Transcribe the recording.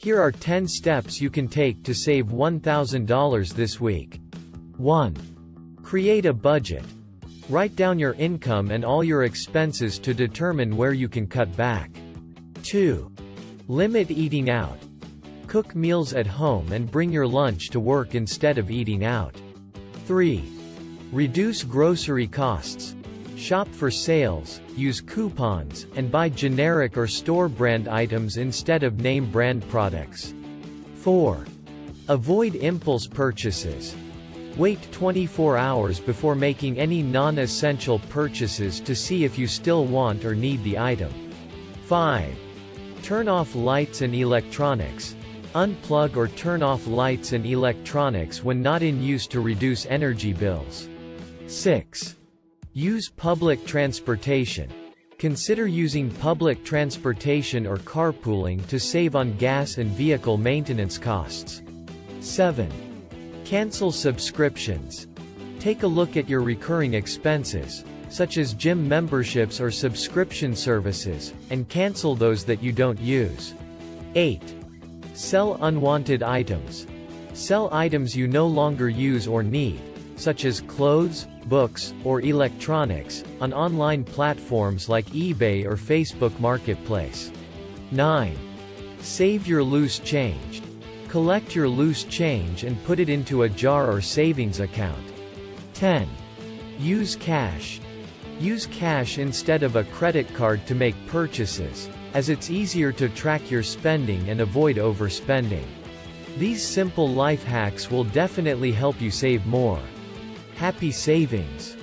Here are 10 steps you can take to save $1,000 this week. 1. Create a budget. Write down your income and all your expenses to determine where you can cut back. 2. Limit eating out. Cook meals at home and bring your lunch to work instead of eating out. 3. Reduce grocery costs. Shop for sales, use coupons, and buy generic or store brand items instead of name brand products. 4. Avoid impulse purchases. Wait 24 hours before making any non-essential purchases to see if you still want or need the item. 5. Turn off lights and electronics. Unplug or turn off lights and electronics when not in use to reduce energy bills. 6. Use public transportation. Consider using public transportation or carpooling to save on gas and vehicle maintenance costs. 7. Cancel subscriptions. Take a look at your recurring expenses, such as gym memberships or subscription services, and cancel those that you don't use. 8. Sell unwanted items. Sell items you no longer use or need, such as clothes, books, or electronics, on online platforms like eBay or Facebook Marketplace. 9. Save your loose change. Collect your loose change and put it into a jar or savings account. 10. Use cash. Use cash instead of a credit card to make purchases, as it's easier to track your spending and avoid overspending. These simple life hacks will definitely help you save more. Happy savings!